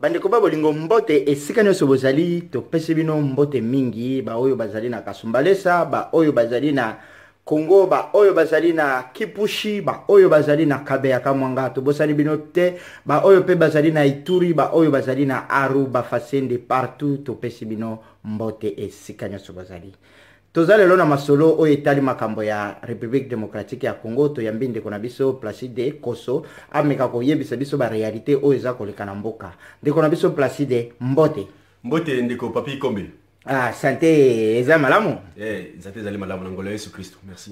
Bandeko ba bolingo mbote esika nyonso bozali topesi bino mbote mingi ba oyo bazali na Kasumbalesa, ba oyo bazali na Congo, ba oyo bazali na Kipushi, ba oyo bazali na Kabeya Kamwanga, tobosani bino te, ba oyo pe bazali na Ituri, ba oyo bazali na Aru, ba Fasende partout topesi bino mbote esika nyonso bozali. Tozale lona masolo oyo etali makambo ya République démocratique ya Congo to yambi ndeko na biso Placide Koso ameka koyebisa biso ba réalité oyo eza koleka na mboka. Ndeko na biso Placide mbote. Mbote ndeko papi kombe. Ah, santé eza malamu? Santé ezali malamu na ngolo Yesu Kristo. Merci.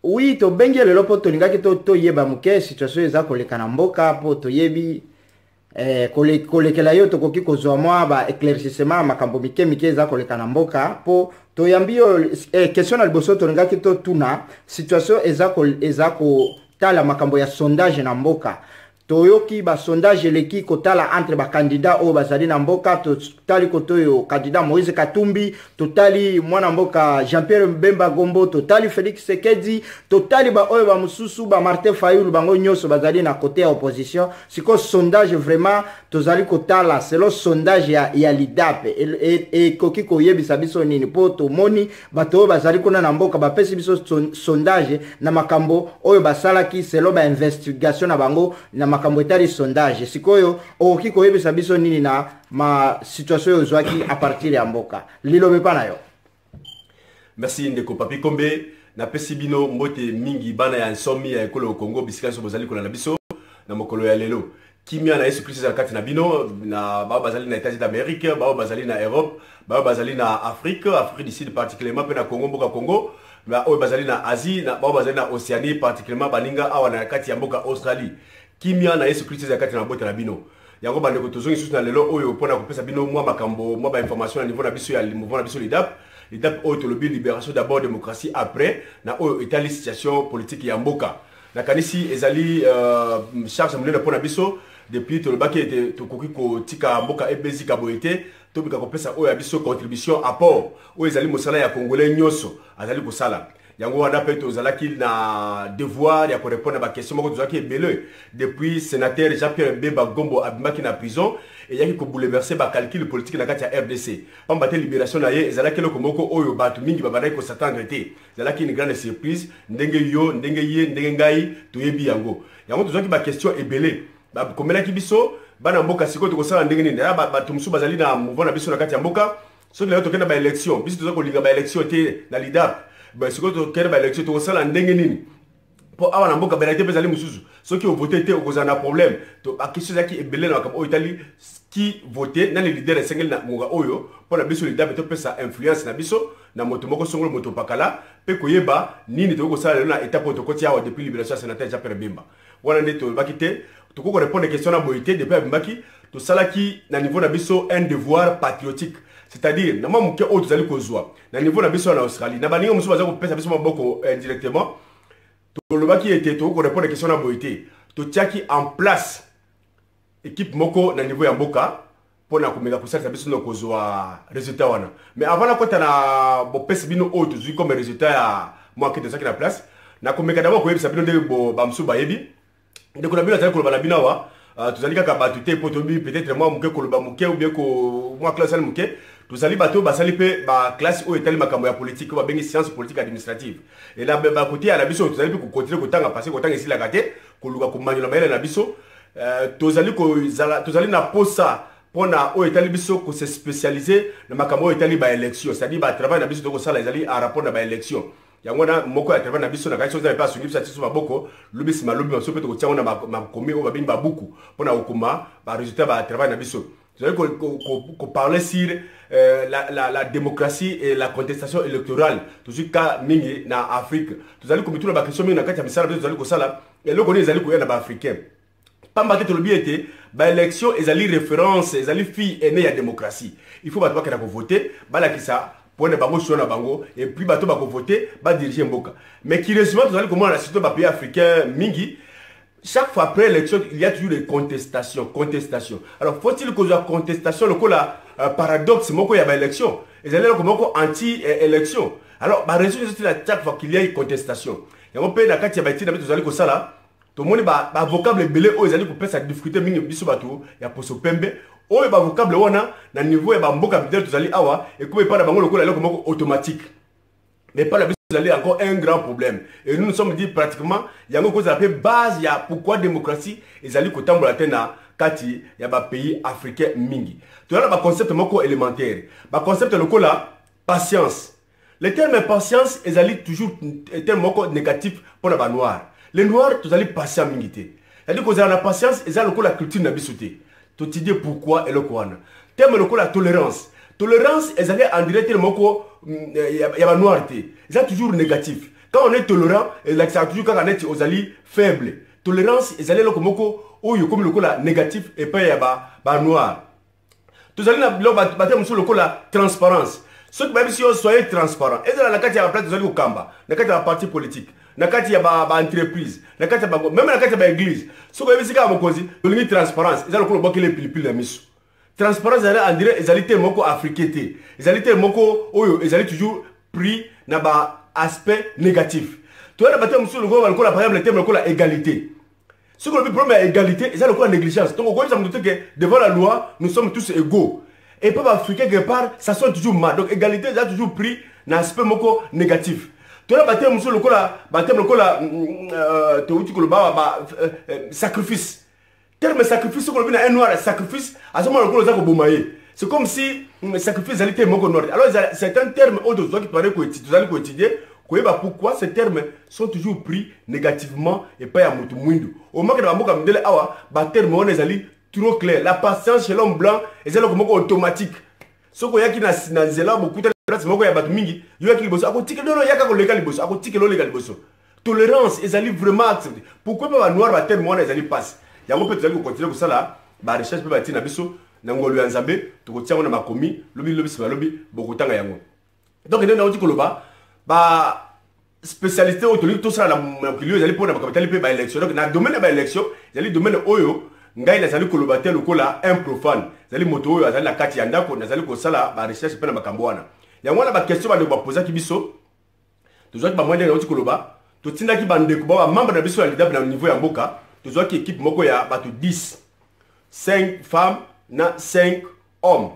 Oui, to bengi lelo po to lingaki to yeba muke situation eza koleka na mboka po to yebi kolekela yo tokoki kozwa mwa ba éclaircissement makambo mike eza koleka na mboka po toyambi yo question na liboso tolingaki to tuna situation eza ko tala makambo ya sondage na mboka toyoki ba sondage leki kotala entre ba candidat o bazali na mboka totali kotoyo candidat Moïse Katumbi totali mwana mboka Jean-Pierre Mbemba Gombo totali Félix Sekedi totali ba oyo ba mususu ba Martin Fayulu bango nyoso bazali na côté ya opposition siko sondage vraiment tozali kotala selon sondage ya LIDAP et koki koyebisa biso nini po to moni bato bazali kuna na mboka ba pesi biso sondage na makambo oyo basalaki selon ba investigation na bango na makambo etali sondage sikoyo okoki koyebisa biso nini na ma situation ozwaki a partir ya mboka lilobe pa na yo. Merci ndeko papi kombe na pesi bino mbote mingi bana ya nsomi ya ekolo Congo bisika so bozali kola na biso na mokolo ya lelo kimia na Yesu Kristo zakati na bino na ba bazali na États-Unis d'Amérique ba bazali na Europe ba bazali na Afrique du Sud particulièrement pe na Congo mboka Congo ba oyo bazali na Asie na ba bazali na Océanie particulièrement baninga awa na kati ya mboka Australie kimia na Yesu Kristo zakati na bote na bino yango bandeko tozongi susu na lelo oyo pona kopesa bino mwa makambo mwa ba information na niveau na biso ya mouvement na biso LIDAP oyo tolobi libération d'abord démocratie après na oyo etali situation politique ya mboka na kanisi ezali charge monene pona biso depuis tolobaki ete tokoki kotika mboka ebezika boyete tobika kopesa oyo ya biso contribution apport oyo ezali mosala ya congolais nyonso azali kosala yango wana pe tozalaki na devoir ya korépondre ba question moko tozalaki ebele depuis sénateur Jean-Pierre Mbemba Gombo abimaki na prison et yaki ko bouleverser ba calcul politique na kati ya RDC pamba te libération na ye ezalaki loko moko oyo bato mingi babandaki ko s'attendre te ezalaki une grande surprise ndenge yo ndenge ye ndenge ngai toyebi yango tozalaki ba question ebele ba komelaki biso bana mboka siko tokosala ndenge nini ya bato musu bazali na mouvement na biso na kati ya mboka so lelo tokenda ba élection biso tozako linga ba élection te na LIDAP ba siko tokenda ba élection tokosala ndenge nini po awa na mboka benate bezali mususu soki o voter te okozana na problème to ba question zaki ebele na kabo Italie qui voter na les leaders sengeli na monga oyo po na biso LIDAP to pesa influence na biso na moto moko songolo moto pakala pe koyeba nini tokosala na étape tokoti awa depuis libération sénateur Jean-Pierre Mbemba wana nde to bakite tokoko répondre question na boité depuis abimaki to salaki na niveau na biso un devoir patriotique c'est-à-dire na mwa muke oyo tozali kozwa na niveau na biso na Australie na baninga musu baza kopesa biso maboko indirectement tolobaki ete tokoko répondre question na boité to tiaki en place équipe moko na niveau ya mboka pona komeka kosalisa biso na kozwa résultat wana mais avant na kota na bopesi bino oyo tozwi comme résultat ya mwa ke tozaki na place na komeka d'abord koyebisa bino ndenge bamusu bayebi ndeko na bino azali koloba na bino awa tozali kaka bato te po tobi peut-être mwa muke koloba muke ou bien ko mwa classe ali muke tozali bato basali pe ba classe oyo etali makambo ya politique ba bengi science politique administrative et là ba côté à la biso tozali pe ko continuer kotanga passer kotanga isilaka te koluka komanyola bayela na biso tozali na posa pona oyo etali biso ko se spécialiser na makambo oyo etali ba élection c'est-à-dire ba travail na biso to ko sala ezali en rapport na ba élection yango na moko ya travail na biso na kai chose na pas sungi sa tiso maboko lobisi malobi maso pe to kotia na makomi o babini babuku pona okuma ba résultat ba travail na biso tozali ko parler sur la démocratie et la contestation électorale toujours ka mingi na Afrique tozali ko mituna ba question mingi na kati ya misala tozali ko sala et loko ni ezali ko ya na ba africain pamba te tolobi ete ba élection ezali référence ezali fille aînée ya démocratie il faut ba to ka na voter balakisa pour ne pas na bango et puis bato ba voter ba diriger mboka mais qui résume vous allez comment la situation ba pays africain mingi chaque fois après l'élection il y a toujours des contestations alors faut-il que la contestation le ko la paradoxe moko ya ba élection et allez comme moko anti élection alors ba raison c'est la chaque fois qu'il y a une contestation et on peut na kati ya ba tina vous allez ko sala to moni ba vocable belé o ezali ko pesa difficulté mingi biso bato ya poso pembe oyo ba vocable wana na niveau ya ba mboka peut-être tozali awa et comme pas na bango lokola eloko moko automatique mais pas la biso tozali encore un grand problème et nous nous sommes dit pratiquement yango cause appelé base ya pourquoi démocratie ezali kotambola te na kati ya ba pays africain mingi tozala ba concept moko élémentaire ba concept lokola patience. Le terme patience ezali toujours un terme moko négatif pour les noirs. Les noirs tous allez patient mingité. C'est-à-dire que la patience ezali lokola culture na biso te. Tu te dis pourquoi et le quoi. Terme lokola tolérance. Tolérance ezali en direct moko y a noir te. C'est toujours négatif. Quand on est tolérant, c'est toujours quand on est ozali faible. Tolérance ezali lokola moko oyo comme lokola négatif et pas y a ba noir. Tous allez na terme lokola transparence. Ceux qui même si on soyez transparent, et là la carte y a la place de au Kamba, la carte y a parti politique, la carte y a ba entreprise, la carte même la carte y a église. Ceux qui même si quand on cause, le limite transparence, ils allent le les pili la mission. Transparence en dirait ils allaient moko africaité, ils allaient moko oyo, ils allaient toujours pris na ba aspect négatif. Tu vois la bataille monsieur le gros par exemple le terme la égalité. Ce qu'on le problème est égalité, ils allaient la négligence. Donc on ça me dit que devant la loi, nous sommes tous égaux. Et peuple africain quelque part, ça sonne toujours mal. Donc égalité, ça a toujours pris un aspect moko négatif. Tu as battu monsieur le cola, sacrifice. Terme sacrifice, ce qu'on a un noir sacrifice, à ce moment le cola bomaye. C'est comme si sacrifice allait être moko noir. Alors c'est un terme autre qui paraît que tu allais étudier. Pourquoi ces termes sont toujours pris négativement et pas à mutu mwindu. Au moment que la mboka mdele awa, ba terme on les alliés trop clair. La patience chez l'homme blanc est automatique. Ce qu'on y a qui n'a zéla beaucoup de place, il y a battu mingi, il y a qui les bosso. A côté que l'on y a qu'à légal bosso, à côté que l'on légal bosso. Tolérance, ils allaient vraiment accepter. Pourquoi pas noir va terme moi ils allaient passer. Il y a un peu de temps continuer comme ça là. Bah recherche peut bâtir na biso, n'angolu anzambe, tu retiens on a ma commis, lobby c'est lobby, beaucoup de temps yango. Donc il y a un autre koloba, bah spécialité autonomie tout ça la milieu ils allaient pour la capitale pays élection. Donc dans le domaine de l'élection, ils allaient domaine oyo. Ngai nazali kolobater lokola un profane zali moto oyo azali na kati ya ndako nazali kosala ba recherche pe na makambo wana yango wana ba question ba de ba poser ki biso tozwa ki ba moyen na oti koloba to tinda ki ba ndeko ba membre na biso ya leader na niveau ya mboka tozwa ki équipe moko ya bato 10 5 femmes na 5 hommes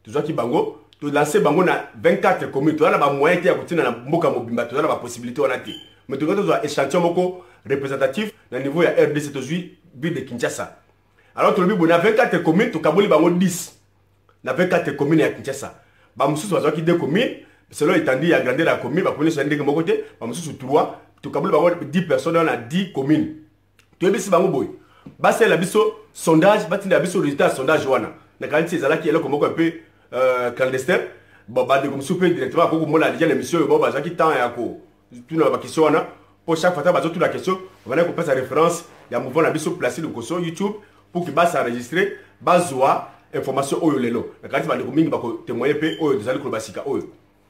tozwa ki bango to lancer bango na 24 communes to na ba moyen te ya kotina na mboka mobimba to na ba possibilité wana te mais tozwa échantillon moko représentatif na niveau ya RDC tozwi ville de Kinshasa. Alors, tu as 24 communes, tu as 10. Tu as 24 communes à Kinshasa. Tu as 2 communes, selon l'étendue, il y a grandi la commune, tu as 2 côté, tu as 3, tu as 10 personnes dans 10 communes. Tu as 10 communes. C'est le sondage, tu as le résultat du sondage. Tu as dit que tu un peu clandestin. Tu as dit directement que l'émission pour chaque fois, tu as la question, on va faire sa référence, il y a un mouvement qui placé sur YouTube. Pour que bas enregistrer bazwa information oyo lelo na kati ba ndeko mingi ba ko témoigner pe oyo dezali ko basika oyo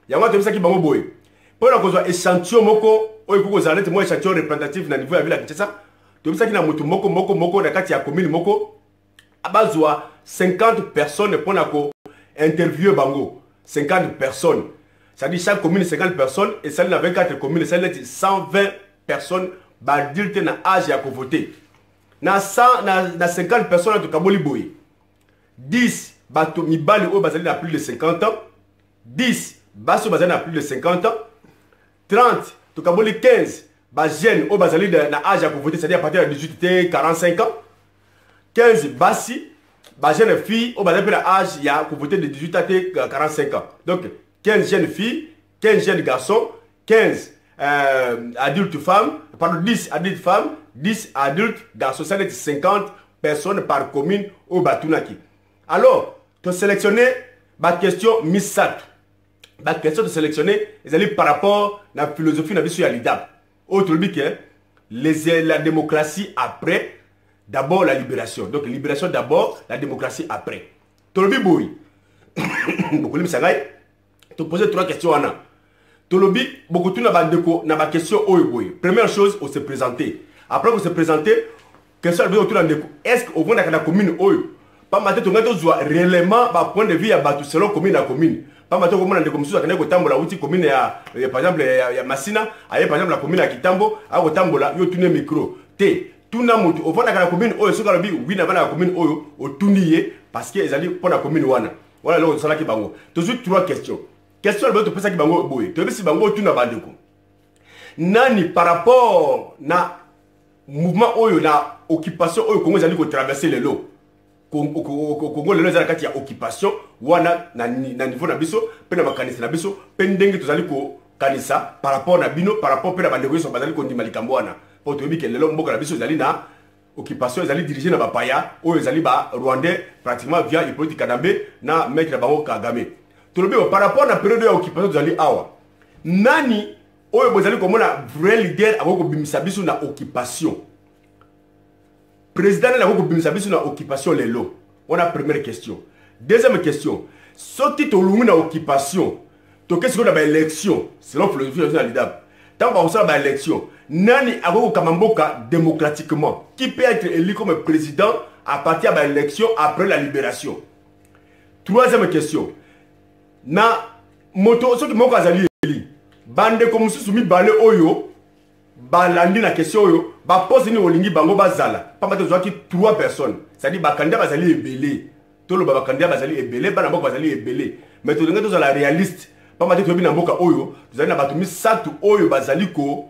yango to bisaki bango boye pour la kozwa échantillon moko oyo ko kozala net mo échantillon représentatif na niveau ya ville ya Kinshasa to bisaki na mutu moko na kati ya commune moko abazwa 50 personnes pour na ko interviewer bango 50 personnes ça dit chaque commune 50 personnes et celle na 24 communes celle 120 personnes ba adulte na âge ya ko voter. Na 50 personnes de Kaboli Boy. 10 bateaux mibali au bazali na plus de 50 ans. 10 bateaux bazali na plus de 50 ans. 30 to Kaboli 15 ba jeunes au bazali na âge à voter, c'est-à-dire à partir de 18 et 45 ans. 15 basi ba jeunes filles au bazali na âge à voter de 18 à 45 ans. Donc 15 jeunes filles, 15 jeunes garçons, 15 adultes femmes, pardon 10 adultes femmes. 10 adultes garçons, ça 50 personnes par commune au Batunaki. Alors, tu as sélectionné ma question Missat. Ma question de sélectionner, ils allaient par rapport à la philosophie de la vie l'IDAP. Autre but que la démocratie après, d'abord la libération. Donc, libération d'abord, la démocratie après. Tolobi Boui. Beaucoup de Missagaï. Tu poses 3 questions. Tolobi, beaucoup de na question Boui. Première chose, on se présenter. Après vous se présenter, question autour de est-ce qu'au fond de la commune, pas matin, tu as réellement un point de vue à battre selon commune à commune. Pas matin, comme on a des communes à Tambo, la outil commune, par exemple, il y a Massina, par exemple, la commune à Kitambo, à Otambola, il y a micro. T. Tout le monde, au fond de la commune, ce qu'on a dit, oui, dans la commune, au Tounier, parce que ezali pour la commune wana voilà là ça qui bango toujours trois questions question le to pesa ki bango boye to bisi bango tout na bandeko nani par rapport na mouvement oyo na occupation oyo Congo ezali ko traverser le lot Congo lelo ezali kati ya occupation wana na niveau na biso pe na makanisi na biso pe ndenge tozali ko kanisa par rapport na bino par rapport pe na bandeko so bazali ko ndima likambo wana po to yebike lelo mboka na biso ezali na occupation ezali dirigé na bapaya oyo ezali ba rwandais pratiquement via Hippolyte Kadambe na maître bango Kagame tolobi par rapport na période ya occupation ezali awa nani oyo bozali komona vrai leader akoko bimisa biso na occupation président na akoko bimisa biso na occupation lelo on a première question deuxième question soki tolungu na occupation toke siko na ba élection selon philosophie na lidab tant ba osala ba élection nani akoko kamamboka démocratiquement qui peut être élu comme président à partir de l'élection après la libération. Troisième question na moto soki moko azali élu bande comme soumis balé oyo balandi na question oyo ba pose ni olingi bango bazala pas bato zoaki 3 personnes c'est-à-dire ba candidat bazali ebelé tolo ba candidat bazali ebelé bana moko bazali ebelé mais to linga to la réaliste pas bato to bi na mboka oyo tozali na bato misatu oyo bazali ko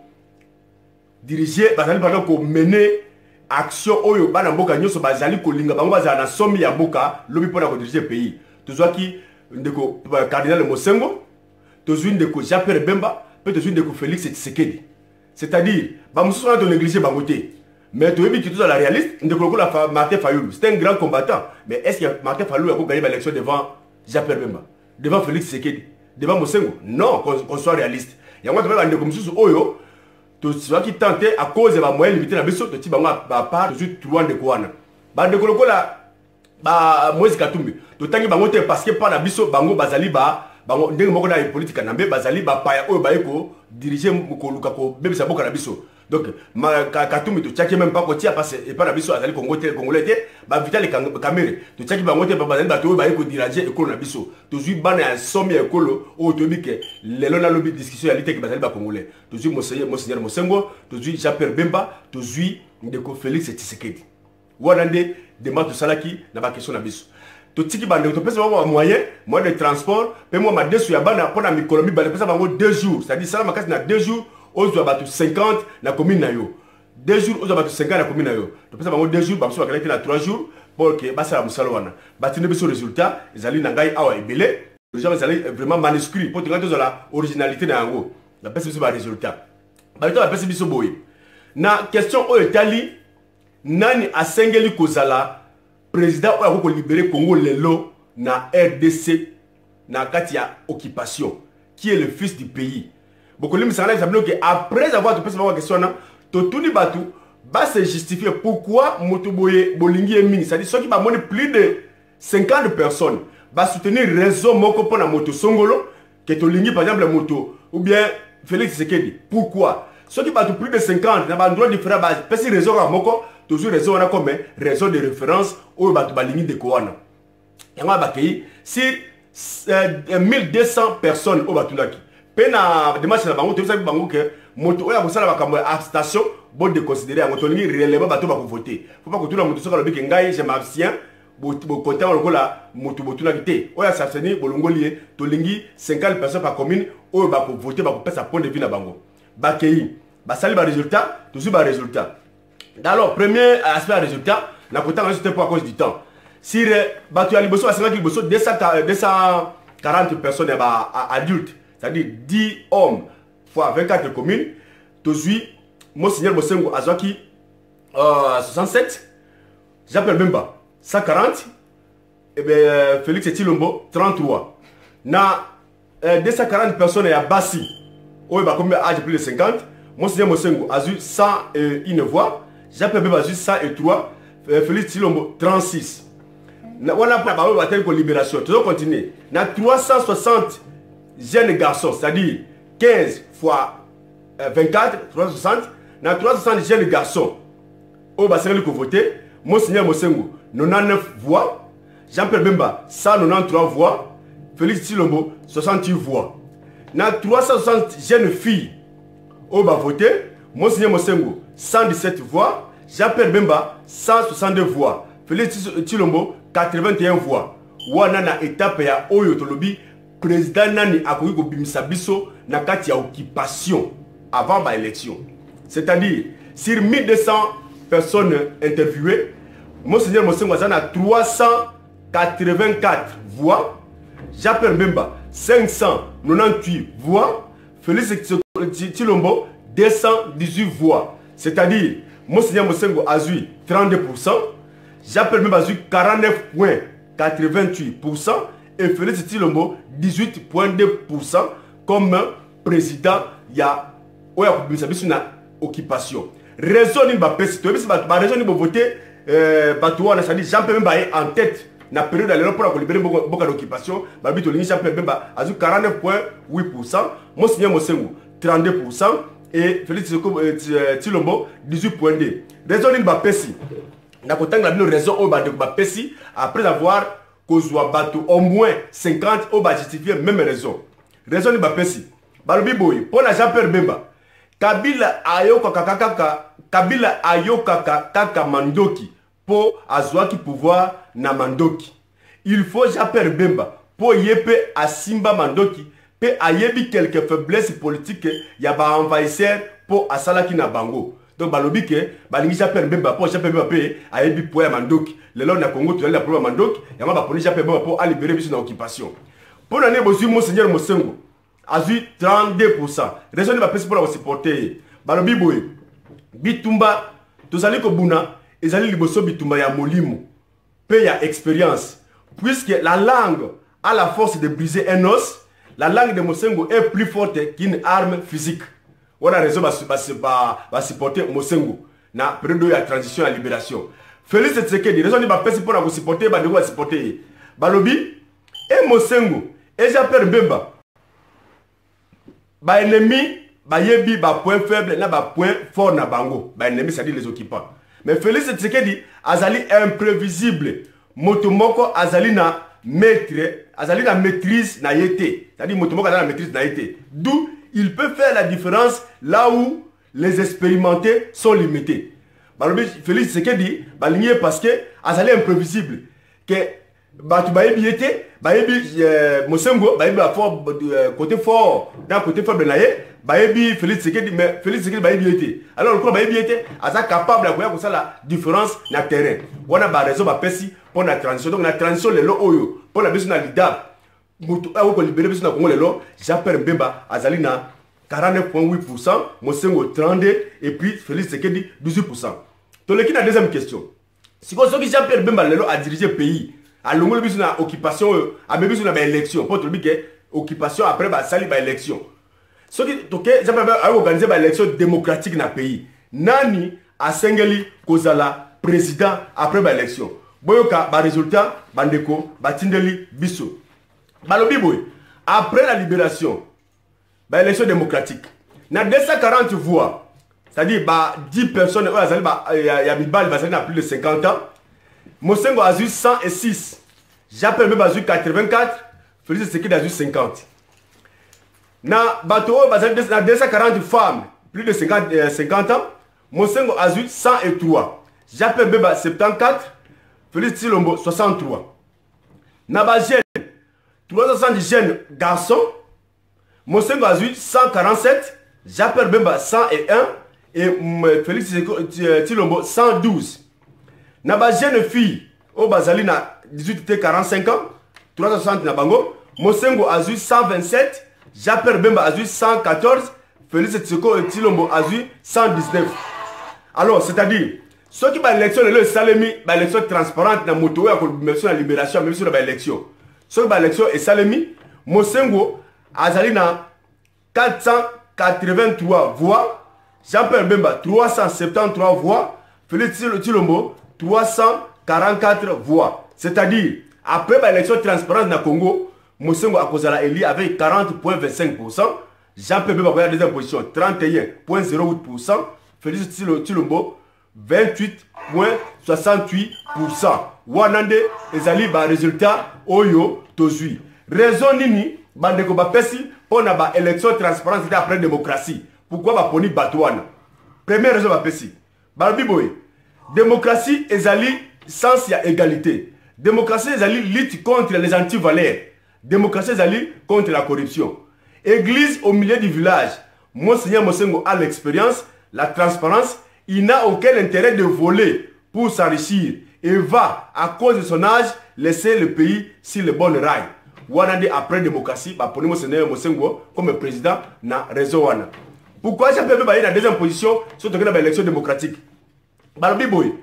diriger bazali pendant ko mener action oyo bana mboka nyoso bazali ko linga bango bazala na somme ya mboka lobi pona ko diriger pays tozwaki ndeko cardinal Mosengo tozwi ndeko Jean-Pierre Bemba pe tozwi ndeko Félix Tshisekedi c'est-à-dire ba mususu na to négliger bango te mais to yebi ki toza la réaliste ndeko ko la Martin Fayulu c'est un grand combattant mais est-ce que Martin Fayulu a gagné l'élection devant Jean-Pierre Bemba devant Félix Tshisekedi devant Mosengo non qu'on soit réaliste yango to ba ndeko mususu oyo to qui tenté à cause de la moyenne limitée na biso to ti bango ba part toujours 3 de kwana ba ndeko lokola ba Moïse Katumbi to tangi bango te parce que par na biso bango bazali ba bango ndenge moko na politique na mbe bazali ba paya oyo ba eko diriger ko luka ko bebisa boka na biso donc Katumbi to tchaki même pas ko tia parce et pas na biso azali congolais te ba Vital Kamerhe to tchaki bango te bazali ba to ba eko diriger ekolo na biso to zui bana ya somme ekolo o to bike lelo na lobby discussion ya lite ki bazali ba congolais to zui monseigneur Mosengo to zui Jean-Pierre Bemba to zui ndeko Félix Tshisekedi wana nde demande to salaki na ba question na biso to tiki bande to pesa ba moyen de transport pe moi ma desu ya bana pona mikolomi ba pesa bango 2 jours c'est-à-dire ça makasi na 2 jours ozo ba 50 na commune na yo 2 jours ozo ba 50 na commune na yo to pesa bango 2 jours ba so ba na 3 jours pour que ba sala musalo wana ba tine biso résultat ezali na ngai awa ebele les gens ezali vraiment manuscrit pour tenir de la originalité na yango la pesa biso ba résultat ba to ba pesa biso boye na question o etali nani asengeli kozala président oyo akoko libérer Congo lelo na RDC na kati ya occupation qui est le fils du pays beaucoup de misala sabino que après avoir posé ma question na to tuni batu ba se justifier pourquoi motoboye bolingi mingi c'est-à-dire ceux qui ba moni plus de 50 personnes ba soutenir réseau moko pona moto songolo que to lingi par exemple moto ou bien Félix Tshisekedi pourquoi ceux qui ba plus de 50 na ba droit différent ba pesi réseau ka moko toujours réseau on a comme réseau de référence ou batu balingi de koana yango bakei si 1200 personnes au batulaki pena démarche na bango to sabi bango que moto oya kosala bakambo ya abstention bon de considérer yango to lingi réellement batu ba ko voter faut pas que tout le monde soka lobi ke ngai je m'abstiens bo content lokola moto botulaki te oya s'abstenir bolongoli to lingi 50 personnes par commune oyo ba ko voter ba ko pesa point de vue na bango bakei basali ba résultat toujours ba résultat. Alors, premier aspect résultat, n'a pas résultat pour à cause du temps. Si tu as liboso, 240 personnes adultes, c'est-à-dire 10 hommes fois 24 communes, tu suis Monseigneur Mosengo Azwaki 67, Jean-Pierre Bemba 140, et bien Félix Tshilombo 33. Na 240 personnes à Bassi, où il va combien âge plus de 50, Monseigneur Mosengo a eu 101 voix. Jean-Pierre Bemba 103, Félix Tshilombo 36. On a pas de libération. Tout va continuer. On a 360 jeunes garçons, c'est-à-dire 15 fois 24, 360. On a 360 jeunes garçons. Au bassin de voter. Monseigneur Mosengo 99 voix. Jean-Pierre Bemba 193 voix. Félix Tshilombo 68 voix. On a 360 jeunes filles. Au bas voter. Monseigneur Mosengo 117 voix, Jean-Pierre Bemba 162 voix, Félix Tshilombo 81 voix. Wana na étape ya oyo tolobi président nani akoki kobimisa biso na kati ya occupation avant ba élection. C'est-à-dire sur 1200 personnes interviewées, Monseigneur Mosengo a 384 voix, Jean-Pierre Bemba 598 voix, Félix Tshilombo 218 voix. C'est-à-dire Monseigneur Mosengo a eu 32%, Jean-Pierre Bemba a eu 49,88% et Félix Tshilombo 18,2% comme président ya oya na occupation. Raison ni ba pesi to bisi ba raison ni bo voter Batoua, c'est-à-dire Jean-Pierre Bemba est en tête dans la période de pour libérer beaucoup d'occupation. Jean-Pierre Bemba a 49,8%, Monseigneur Mosengo 32% et Félix Tshilombo 18,2%. Raison ni ba pesi. Na kotanga la raison au ba pesi après avoir causé au moins 50 au ba justifier même raison. Raison ni ba pesi. Balobi boy pour la Jean-Pierre Bemba. Kabila ayokaka kaka mandoki po azwaki pouvoir na mandoki. Il faut Jean-Pierre Bemba po yepe asimba mandoki pe ayebi quelques faiblesses politiques ya ba envahisseur po asalaki na bango. Donc balobi ke balingi Jean-Pierre Bemba po Jean-Pierre Bemba pe ayebi po ya mandoki. Lelo na Congo tu la po mandoki ya ba poni Jean-Pierre Bemba po a libérer biso na occupation. Pour l'année bozu Monseigneur Mosengo a eu 32%. Raison de ma pèse pour la supporter. Balobi boy. Bitumba, tozali kobuna, ezali liboso bitumba ya molimo. Pe ya expérience. Puisque la langue a la force de briser un os, la langue de Mosengo est plus forte qu'une arme physique. On a raison de supporter Mosengo. Na période de transition à libération. Félix Tshisekedi, raison de ma pèse pour la supporter, supporter. Balobi, et Mosengo, et Jean-Pierre Bemba. Ba ennemi, ba yebi, ba point faible, na ba point fort na bango. Ba ennemi, c'est-à-dire les occupants. Mais Félix Tshisekedi, azali imprévisible. Motomoko azali na maître, azali na maîtrise na yete. C'est-à-dire Motomoko azali na maîtrise na yete. D'où il peut faire la différence là où les expérimentés sont limités. Félix Tshisekedi, ba ligné parce que azali imprévisible. Que Batu bayebi yete, bayebi Mosengo, bayebi fort côté fort, dans côté faible naie, bayebi Félix Tshisekedi, mais Félix Tshisekedi bayebi yete. Alors le quoi bayebi yete, aza capable de voir la différence na terrain. On a ba raison ba pesi pour la transition. Donc la transition le lo oyo, pour la besoin na leader. Mutu a ko libérer besoin na Congo le lo, Jean-Pierre Bemba azali na 49,8%, Mosengo 32 et puis Félix Tshisekedi 18%. Donc le qui na deuxième question. Si vous savez Jean-Pierre Bemba le lo a dirigé le pays. À l'ongole biso na occupation a même biso na ba élection pour te dire que occupation après ba sali ba élection ce qui toke Jean-Pierre a organisé ba élection démocratique na pays nani asengeli kozala président après ba élection boyoka ba résultat bandeko batindeli biso balobi boy après la libération ba élection démocratique na 240 voix c'est-à-dire ba 10 personnes azali ba ya bibali bazali na plus de 50 ans. Mosengo a eu 106. Jean-Pierre Bemba a eu 84. Félix Tshisekedi a eu 50. Na bateau, na 240 femmes, plus de 50 ans. Mosengo a eu 103. Jean-Pierre Bemba 74. Félix Tshilombo 63. Na ba jeune, 370 jeunes garçons. Mosengo a eu 147. Jean-Pierre Bemba 101. Et Félix Tshilombo 112. Na ba jeune fille au bazali na 18-45 ans 360 na bango. Mosengo a eu 127, Jean-Pierre Bemba a eu 114, Félix Tshilombo a eu 119. Alors c'est-à-dire ceux qui ba élection le salemi ba élection transparente na moto ya ko élection na libération même sur ba élection. Ceux qui ba élection et salemi Mosengo azali na 483 voix, Jean-Pierre Bemba 373 voix, Félix Tshilombo 344 voix. C'est-à-dire, après l'élection transparente dans le Congo, Mosengo a causé la élu avec 40,25%. Jean-Pierre Bemba a deuxième position, 31,08%. Félix Tshilombo, 28,68%. Wanande, ezali ba résultat oyo tozui. Raison nini, bandeko ba pesi, pour na ba élection transparente après démocratie. Pourquoi ba poni batouana? Première raison ba pesi. Balobi boy. Démocratie ezali sans ya égalité. Démocratie, c'est lutte contre les anti-valeurs. Démocratie, c'est lutte contre la corruption. Église au milieu du village. Monseigneur Mosengo a l'expérience, la transparence. Il n'a aucun intérêt de voler pour s'enrichir. Et va, à cause de son âge, laisser le pays sur le bon rail. Wanade après démocratie, pour Monseigneur Mosengo comme président, na raison wana. Pourquoi j'ai pu aller dans la deuxième position sur l'élection démocratique? Balobiboy.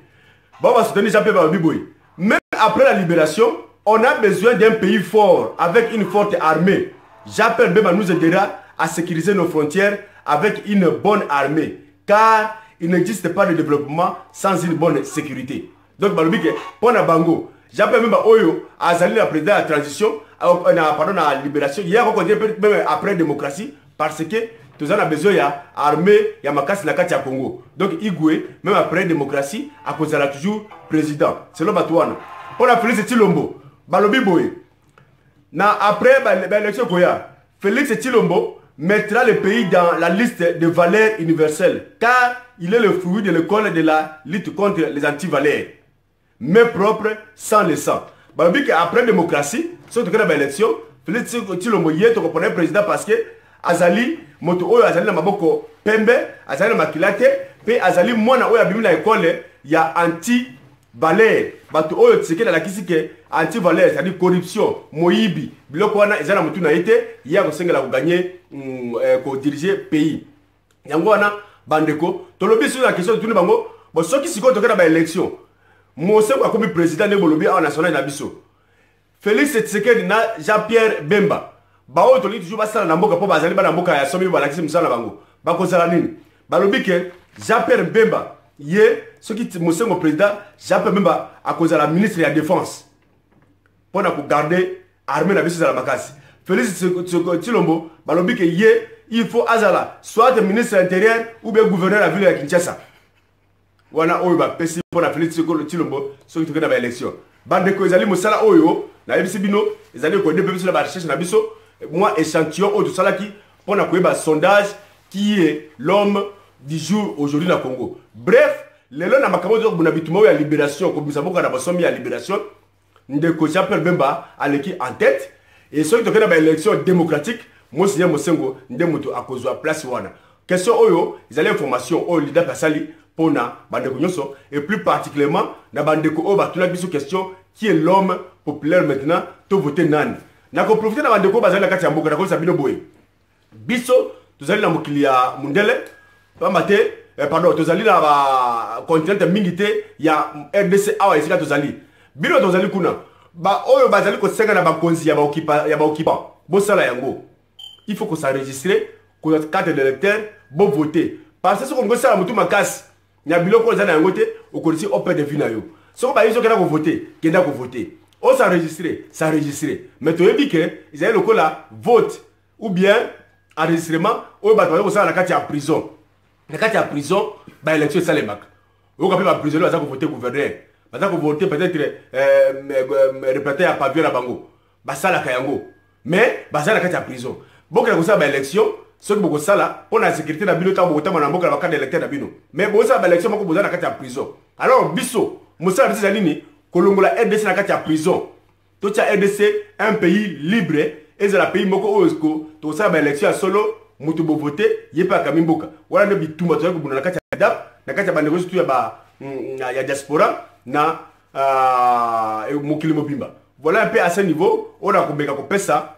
Bon, on va soutenir Jean-Pierre Balobiboy. Même après la libération, on a besoin d'un pays fort, avec une forte armée. Jean-Pierre Bemba nous aidera à sécuriser nos frontières avec une bonne armée. Car il n'existe pas de développement sans une bonne sécurité. Donc, Balobike, pour la Bango, Jean-Pierre Bemba Oyo a sali la présidente de la transition, pardon, la libération. Il y a même après la démocratie, parce que tout a besoin d'armée, il y a Makasi na kati ya Congo. Donc, Igwe, même après la démocratie, à cause de la toujours président. C'est le Batouane. Pour la Félix Tshilombo, Balobi Boye. Après l'élection, Félix Tshilombo mettra le pays dans la liste de valeurs universelles, car il est le fruit de l'école de la lutte contre les anti-valeurs, mais propre sans le sang. Balobi après la démocratie, surtout dans l'élection, Félix Tshilombo y est le président parce que Azali, moto oyo Azali na maboko pembe, Azali na makilate, pe Azali mwana oyo abimi na école ya anti-valeur. Bato oyo tseke na lakisi ke anti-valeur, c'est-à-dire corruption, moyibi, biloko wana ezana mutu na ete, ya ko sengela ko gagner ko diriger pays. Yango wana bandeko, tolobi sur la question de tout bango, bo soki siko toke na ba élection. Mosengo akomi président ne bolobi en national na biso. Félix Tshisekedi na Jean-Pierre Bemba. Bao toli toujours basala na mboka po bazali ba na mboka ya somi balakisi musala bango. Bakozala nini? Balobi ke Jean-Pierre Bemba ye soki Mosengo président Jean-Pierre Bemba a cause la ministre de la défense pour na ko garder armée na biso za la makasi. Félix Tshilombo balobi ke ye il faut azala soit le ministre de l'intérieur ou bien gouverneur de la ville de Kinshasa. Wana oyo ba pesi pour na Félix Tshilombo soki toke na ba élection. Bande ko ezali musala oyo na yebisi bino ezali ko dépeper sur la recherche na biso. Moi, échantillon au tout ça qui pour un sondage qui est l'homme du jour aujourd'hui dans le Congo. Bref, les gens qui ont été la libération, comme nous avons dit la libération, nous Jean-Pierre Bemba à l'équipe en tête. Et ceux qui ont fait l'élection démocratique, moi, c'est Mosengo, nous avons à cause de la place. Question oyo, ils allaient information au leader Kassali pour na Bandeko Nyoso, et plus particulièrement, na Bandeko Oba, tout la question qui est l'homme populaire maintenant, tout voter nan. Na ko profiter na bandeko bazali na kati ya mboka na ko sabino boye. Biso tozali na mokili ya mundele pambate pardon tozali na ba continent mingi te ya RDC awa esika tozali. Bino tozali kuna ba oyo bazali ko senga na ba konzi ya ba occupant. Bo sala yango. Il faut qu'on s'enregistrer, qu'on ait carte d'électeur, bon voter. Parce que ce qu'on veut ça mutu makasi. Nya biloko za na yango te o ko si open de vie na yo. So ba yiso kena ko voter, kenda ko voter. On s'enregistrer. Mais tu as dit qu'ils avaient le coup là, vote ou bien enregistrement, ou bien tu as la carte en prison. La carte en prison, bah l'élection c'est les bacs. Ou quand tu vas prison, tu vas voter gouverneur. Tu vas voter peut-être répéter à pavillon à Bango. Bah ça la Kayango. Mais bah ça la carte en prison. Bon que ça bah élection, ceux qui vont ça là, pour la sécurité de Bino, tu vas voter dans la carte d'électeur de Bino. Mais bon ça bah élection, tu vas la carte en prison. Alors biso, Moussa a dit ça ligne. Kolongola RDC na kati ya prison. Tout ça RDC un pays libre et c'est le pays moko osko. Tout ça ba élection solo mutu bo voter yepa kamimboka. Wala ne bitumba to ko buna kati ya dap na kati ya bandeko surtout ya ba ya diaspora na mokili mobimba. Voilà un peu à ce niveau on a kombeka ko pesa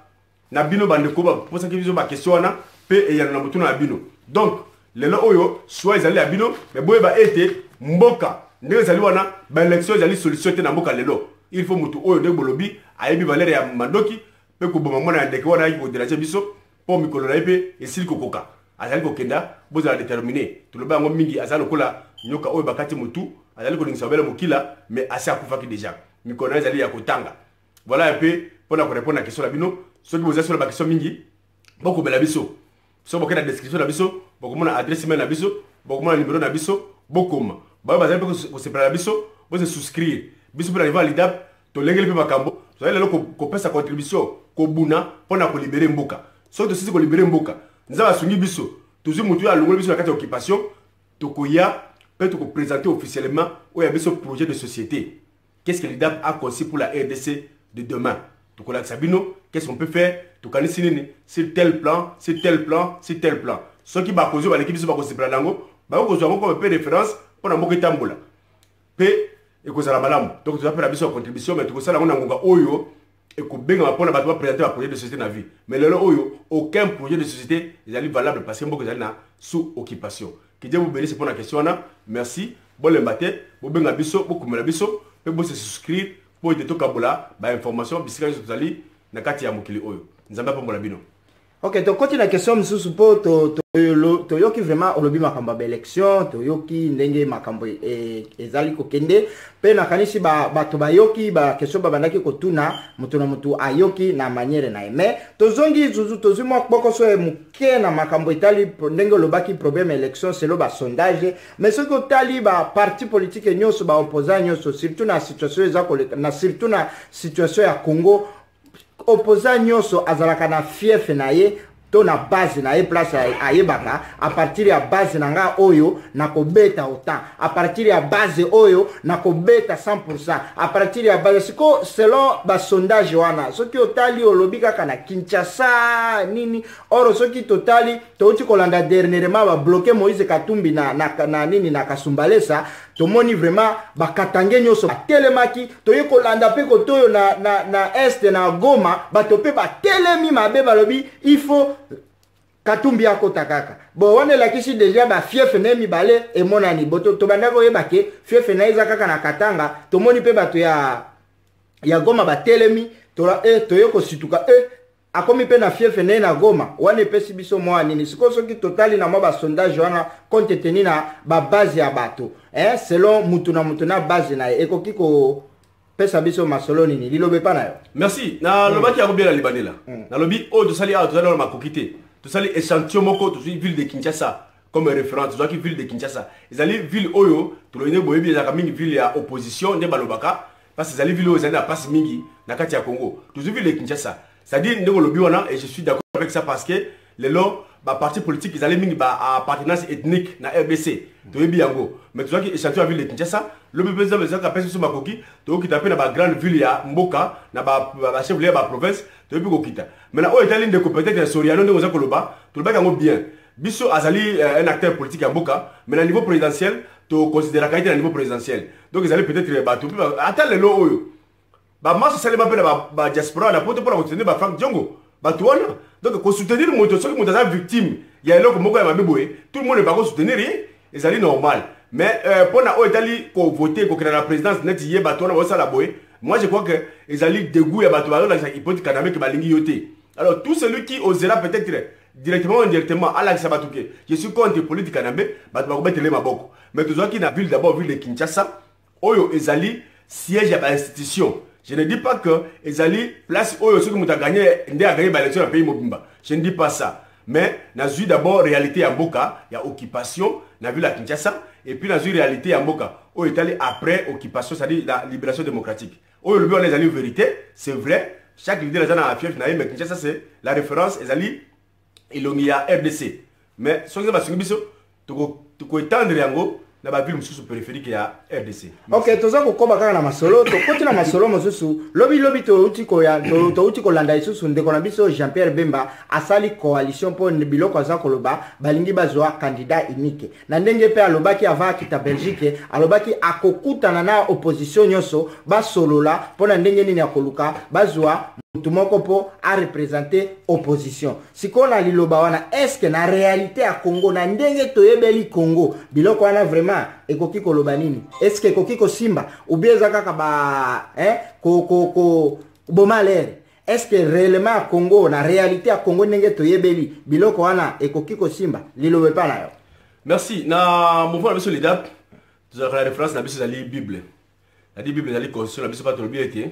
na bino bandeko ba posa ke biso ba question na pe e ya na mutu na bino. Donc lelo oyo soit ezali ya bino mais boye ba ete mboka. Ndenge zali wana ba élection zali solution te na mboka lelo. Il faut mutu oyo de bolobi ayebi valeur ya mandoki pe ko boma mona ndeke wana yi ko déranger biso po mikolo na ipe esili kokoka. Azali ko kenda boza la déterminer. To loba ngo mingi azali kola nyoka oyo bakati mutu azali ko lingisa bela mokila mais asi akufaki déjà. Mikolo zali ya kotanga. Voilà un peu pour na ko répondre à question la bino. Ceux qui vous sur la question mingi boko bela biso. So boko na description na biso, boko mona adresse email na biso, boko mona numéro na biso, bokoma. Bah vous allez se prendre la biso, vous se souscrire. Biso pour arriver à l'IDAP, to lengeli pe makambo. Vous allez là ko pesa contribution, ko buna pour na ko libérer mboka. So to sisi ko libérer mboka. Nza ba sungi biso. Toujours mutu ya longolo biso na kati ya occupation, to ko ya peut ko présenter officiellement ou ya biso projet de société. qu'est-ce que l'IDAP a conçu pour la RDC de demain. Donc on a Sabino, qu'est-ce qu'on peut faire? C'est tel plan, c'est tel plan, c'est tel plan. Ce qui va causer l'équipe de Bakosi Pradango, Bakosi comme peu référence pour la Moké Tambola. P et cause à la malam. Donc tu vas faire la mission contribution, mais tout ça, on a un Oyo et qu'on bien pour la présenter un projet de société dans la vie. Mais le Oyo, aucun projet de société est valable parce qu'il y a sous occupation. Que Dieu vous bénisse pour la question. Merci. Bon le matin, vous bien la biso, vous comme la biso, vous se souscrire pour être tout Kabola, information, biscuit sur Zali, Nakati ya Mokili Oyo. Nous avons pas mon labino. Ok, donc continue la question, monsieur Soupo, toyoki vraiment olobi makambo ba élection, toyoki ndenge makambo ezali kokende, pe nakanisi bato bayoki ba question babandaki kotuna, mutu na mutu ayoki na manière na eme. Tozongi zuzu tozui mwa boko so muke na makambo itali ndenge olobaki problème élection selo ba sondage, mais ce que tali ba parti politique nyonso ba opposant nyonso surtout na situation surtout na situation ya Congo. Opposant nyonso azalaka na fief na ye to na base na ye place ayebaka a partir ya base na nga oyo na kobeta autant a partir ya base oyo na kobeta 100% a partir ya base siko selon ba sondage wana soki otali olobi kaka na Kinshasa nini oro soki totali touti kolanda dernièrement ba bloquer Moïse Katumbi na nini na Kasumbalesa tomoni vraiment bakatange nyonso telemaki toye kolanda pe kotoyo na est na Goma batope ba telemi mabe balobi il faut Katumbi akota kaka bo wane lakisi déjà ba fief na mibale e monani boto to bandako yebake fief na iza kaka na Katanga tomoni pe bato ya Goma ba telemi tola toye ko situka akomi pe na fief na Goma wane pesi biso mwa nini siko soki totali na mwa sondage wana compte tenu na ba base ya bato selon mutu na base na ekoki ko pesa biso masolo nini lilobe pa na yo. Merci na lobaki ya bien la libanela na lobi o to sali na makokite to sali échantillon moko to ville de Kinshasa comme référence to ville de Kinshasa ezali ville oyo to loine boyebi ezaka mingi ville ya opposition nde balobaka parce que ezali ville oyo ezali na passe mingi na kati ya Congo to ville de Kinshasa. C'est-à-dire, et je suis d'accord avec ça parce que les lots, les partis politiques, ils allaient mingi à appartenance ethnique dans RBC. Mais tu vois qu'ils échantillent la ville de Kinshasa, le président de la personne sur ma coquille, tu vois qu'il t'appelle dans la grande ville à Mboka, dans la chef de la province, tu vois qu'il t'appelle. Maintenant, au Italie, de compétences de Soriano, de Ozakoloba, tu le bagues bien. Bisso Azali, un acteur politique à Mboka, mais à niveau présidentiel, tu considères la qualité à niveau présidentiel. Donc, ils allaient peut-être battre. Attends les lots. Bah moi c'est seulement la diaspora la pour soutenir ba Frank Diongo ba tuona donc pour soutenir mon ceux qui sont victime il y a là comme moi tout le monde ne va pas soutenir et c'est normal mais pour na Italie ko voter ko créer la présidence net yé ba tuona ça la boy moi je crois que ils allaient dégoût ya ba tuona la hypothèse kaname que ba lingi yoté alors tout celui qui osera peut-être directement ou indirectement à la Sabatouké je suis contre politique kaname ba ba mettre les maboko mais tout ça qui na ville d'abord ville de Kinshasa oyo ezali siège à l'institution. Je ne dis pas que Ezali place où ceux qui ont gagné l'élection dans le pays Mobimba. Je ne dis pas ça. Mais dans une d'abord réalité à Mboka, il y a occupation, dans la ville de Kinshasa, et puis dans une réalité à Mboka, où est allé après occupation, c'est-à-dire la libération démocratique. Où le on est allé en vérité, c'est vrai, chaque leader est dans la fief, mais Kinshasa c'est la référence, Ezali, il y a RDC. Mais ce que tu peux étendre yango, na ba ville mususu périphérique ya RDC. Ok, toza ko koba kaka na masolo, to koti na masolo mususu, lobi to uti ko ya to uti ko landa isusu ndeko na biso Jean-Pierre Bemba asali coalition pour biloko za koloba balingi bazwa candidat unique. Na ndenge pe alobaki ava kita Belgique, alobaki akokutana na opposition nyonso ba solola pona ndenge nini akoluka bazwa mutumoko po a représenter opposition. Sikona liloba wana est-ce que na réalité à Congo na ndenge toyebeli Congo biloko wana vraiment ekoki koloba nini? Est-ce que ekoki ko simba ou bien zakaka ba ko bomalere? Est-ce que réellement à Congo na réalité à Congo ndenge toyebeli biloko wana ekoki ko simba lilobe pa na yo? Merci. Na mouvement monsieur l'IDAP, tu as la référence na biso la Bible. La Bible la constitution la biso pas tolobi été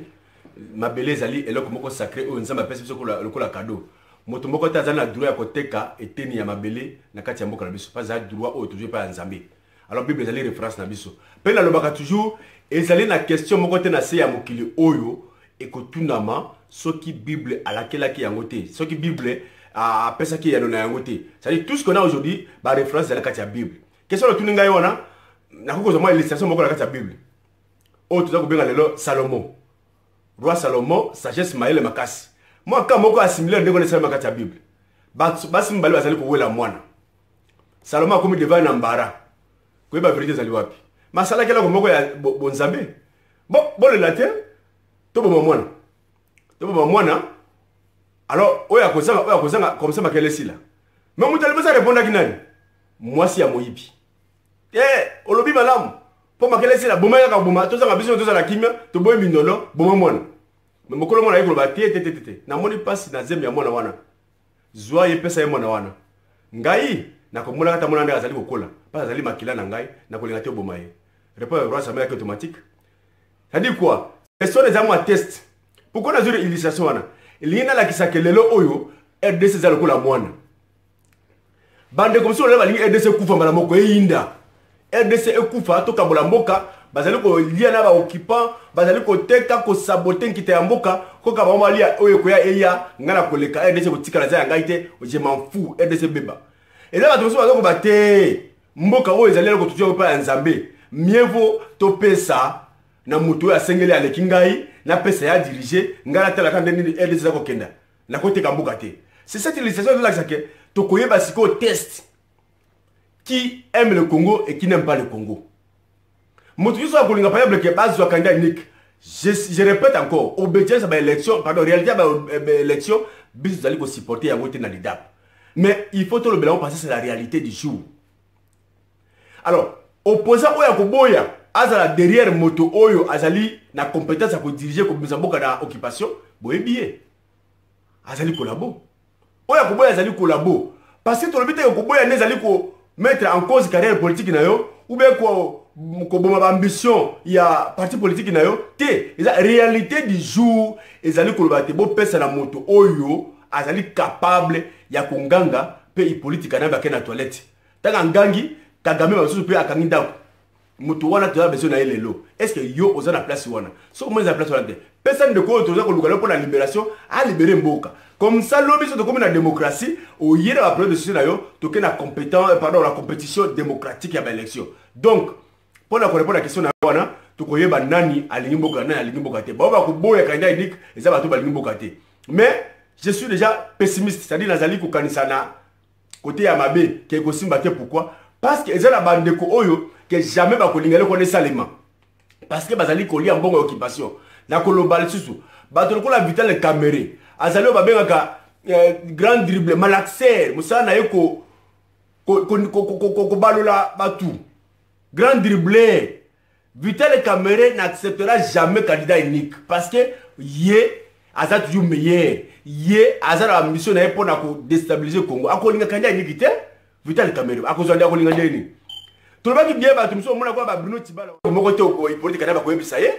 ma beleza ali eloko moko sacré o nzamba pesa biso lokola cadeau moto moko ta na droit ya koteka eteni ya mabele na kati ya mboka na biso pas za droit o toujours pas nzambe. Alors Bible ezali référence na biso pe na lobaka toujours ezali na question moko te na se ya mokili oyo ekotunama soki Bible alakelaki yango te soki Bible a pesa ki ya na yango te. C'est-à-dire tout ce qu'on a aujourd'hui ba référence à la kati ya Bible. Question le tuninga yona na koko zoma illustration moko na kati ya Bible. oyo toza kobenga lelo Salomon. Roi Salomon, sagesse mayele makasi. Moi quand moko assimilé ndeko nesala makati ya Bible. Basi mbali bazali kowela mwana. Salomon akomi devant na mbara. Koyeba vérité zali wapi. Masala kela ko moko ya bonzambe. Bon le latin. To bo mwana. To bo mwana. Alors oya kozanga comme ça makele sila. Mais mutali basa répondre kinani. Mwasi ya moyibi. Olobi malamu. Po makele sila boma ya ka boma tozanga biso tozala kimia to boye mindolo boma mwana. Mais mokolo mwana yiko ba te. Na moni passe na zemi ya mwana wana. Zwa ye pesa ye mwana wana. Ngai na komona kata mwana ndaka zali kokola. Pas azali makila na ngai na kolinga te boma ye. Réponse roi ça est automatique. Ça dit quoi? Question des amours test. Pourquoi na zuri illustration wana? Lina la kisakelelo oyo RDC za lokola mwana. Bande comme si on leva lingi RDC kufa mbala moko eyinda. RDC ekufa to kabola mboka bazali ko lia na ba occupant bazali ko teka ko saboter nkita ya mboka ko ka ba lia oyo ko ya eya ngana koleka RDC ko tikala za ngai te je m'en fous RDC beba. Et là ba to so ko bate mboka oyo ezali ko tujo pa nzambe. Mieux vaut to pesa na mutu ya sengele ale kingai na pesa ya diriger ngala tela kan ndeni RDC za ko kenda na ko teka mboka te. C'est cette illustration de là que to koyeba siko test qui aime le Congo et qui n'aime pas le Congo. Moutouissou a kolinga par exemple que base candidat unique. Je répète encore, obédience à l'élection, pardon, réalité à l'élection, bis vous allez supporter à voter dans les DAP. Mais il faut tout le bilan parce que c'est la réalité du jour. Alors, opposant Oya Koboya, azala derrière moto Oyo, azali na compétence à diriger comme Mzamboka dans occupation, boye billet. Azali collabo. Oya Koboya azali collabo. Parce que tout le but est Koboya n'est azali ko mettre en cause carrière politique na yo ou bien ko boma ambition il y a parti politique na yo té la réalité du jour ezali ko lobate bo pesa na moto oyo azali capable ya konganga pe politique na ba na toilette tanga ngangi Kagame ba susu pe akangi ndako moto wana to besoin na elelo est-ce que yo oza na place wana so comment na place wana te personne de ko toza ko lukala pour la libération à libérer mboka. Comme ça, l'objet de comme la démocratie, au lieu de la période de ce scénario, tu as la compétition démocratique à l'élection. Donc, pour répondre à la question, tu connais nani à l'ingimboka, nani à l'ingimboka. Mais je suis déjà pessimiste, c'est-à-dire Nazali Koukanisana, côté Yamabe, qui est aussi battu pourquoi? Parce que les gens bande de Oyo, que jamais va connaître les parce que Bazali Koli en bonne occupation. La Kolobal Susu, Batolo la vitale caméré. Azali babengaka grand dribble malaxer musana na yeko ko balola batu grand dribble Vital Kamerhe n'acceptera jamais candidat unique parce que yé aza toujours meilleur yé aza la mission na pour na ko déstabiliser Congo akolinga candidat unique te Vital Kamerhe akozanda akolinga ndeni to ba ki bien ba tumso mona ko ba Bruno Tibala moko te ko politique na ba ko yebisa ye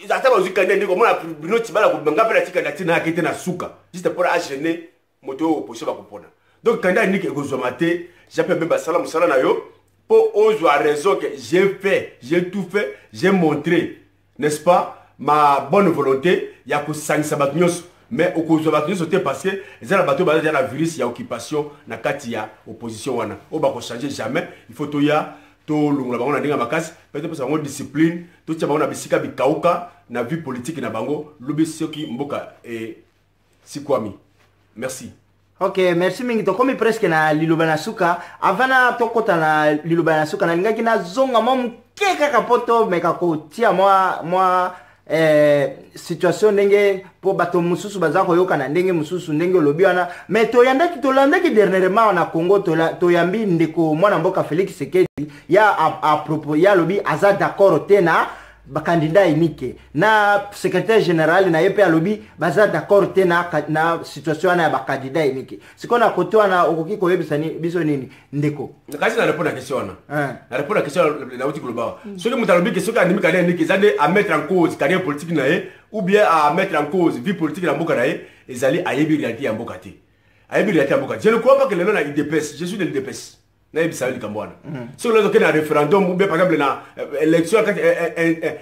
Zata ba uzikande ndiko mona Bruno Tibala ko benga pela tika datina akite na suka juste pour agéner moto opposition ba kopona donc candidat unique ekozwa maté j'appelle même basala musala na yo pour ozo a raison que j'ai tout fait j'ai montré n'est-ce pas ma bonne volonté ya ko sangisa ba nyos mais okozwa ba nyos te parce que ezala bato ba ya la virus ya occupation na kati ya opposition wana o ba ko changer jamais il faut to ya to lungula bango na ndinga makasi peut-être parce que discipline to tia bango na bisika bikauka na vie politique na bango lobi soki mboka et sikwami merci. Ok, merci mingi to komi presque na liloba na suka avana to kota na liloba na suka na lingaki na zonga mom keka kapoto meka ko tia moi situation ndenge po bato mususu bazako yoka na ndenge mususu ndenge lobi wana mais to landaki dernièrement na Congo to yambi ndeko mwana mboka Félix Tshisekedi ya à propos ya lobi aza d'accord tena ba candidat unique na secrétaire général na yepe alobi baza d'accord tena na situation na ba candidat unique sikona kotoa na okoki ko yebisa ni biso nini ndeko kasi na répondre à question na répondre à question na uti global ce que mutalobi que ce que animi candidat unique zande à mettre en cause carrière politique na ye ou bien à mettre en cause vie politique na mboka na ye ezali ayebi réalité ya mboka te ayebi réalité ya mboka je ne crois pas que le nom na IDPS je suis de l'IDPS na ebisa li kambwana so le que na référendum ou bien par exemple na élection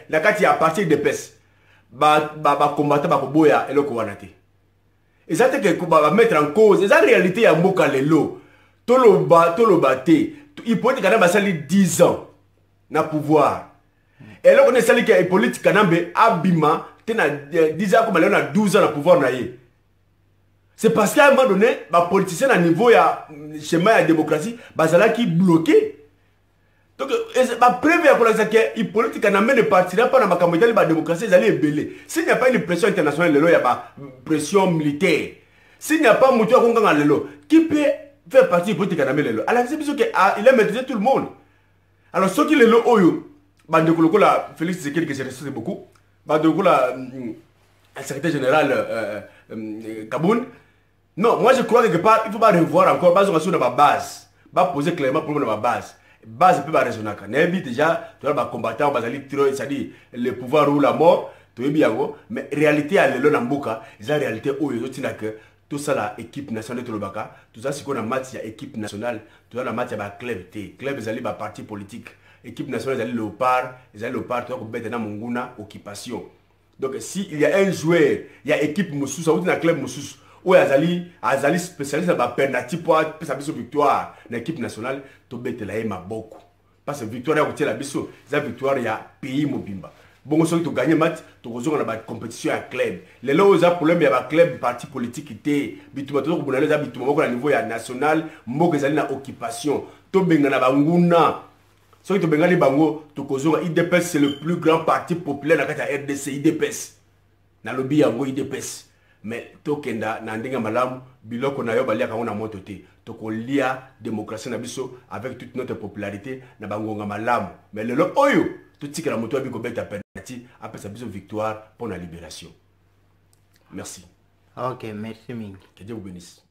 la kati ya parti de PES ba combattre ba koboya eloko wana te ezate que ba mettre en cause eza réalité ya mboka lelo toloba te il peut être kana basali 10 ans na pouvoir Et là on est sali que politique kanambe abima tena 10 ans comme on a 12 ans de pouvoir naie. C'est parce qu'à un moment donné, les politiciens à niveau ya schéma de démocratie, bazala qui bloqué. Donc, la preuve est que les politiques ne partira pas dans la campagne de la démocratie, ils allaient ébeler. S'il n'y a pas une pression internationale, il y a une pression militaire. S'il n'y a pas de moteur qui peut faire partie de la politique canadienne, alors c'est sûr qu'il a maîtrisé tout le monde. Alors, ceux qui le ont, Félix Tshisekedi qui s'est resté beaucoup, le secrétaire général Kaboun. Non, moi je crois que quelque part, il ne faut pas revoir encore, sur la base, pas poser clairement le problème de la base. Base peut pas raisonner. N'importe déjà, tu as des combattants, c'est-à-dire le pouvoir ou la mort, tu es bien, mais réalité à l'élo n'amboka, la réalité où ils ont que tout ça la équipe nationale de Tolobaka, tout ça c'est qu'on a match à équipe nationale, tout ça la match à club T, club ils allaient ba parti politique, équipe nationale ils allaient léopard, tu as qu'on bête dans monguna occupation. Donc si il y a un joueur, il y a équipe Moussous, ça veut dire club Moussous. Où Azali spécialiste dans la penalty pour sa victoire dans l'équipe nationale, to bête la ema beaucoup. Parce que victoire ya la biso, la victoire ya pays mobimba. Bon ceux qui ont gagné match, tu rejoins dans la compétition à club. Les là où problème il y a club parti politique qui était bituma to ko bonale za bituma au niveau ya national, moko ezali na occupation. To benga na banguna. Ceux qui ont benga les bango, to kozonga IDPS c'est le plus grand parti populaire dans la RDC IDPS. Na lobby yango IDPS. Mais tokenda na ndinga malamu biloko na yo balia kango moto te tokolia démocratie na biso avec toute notre popularité na bangonga malamu mais lelo oyo totikela moto abiko beta penalty après sa biso victoire pour la libération. Merci. OK, merci mingi. Que Dieu vous bénisse.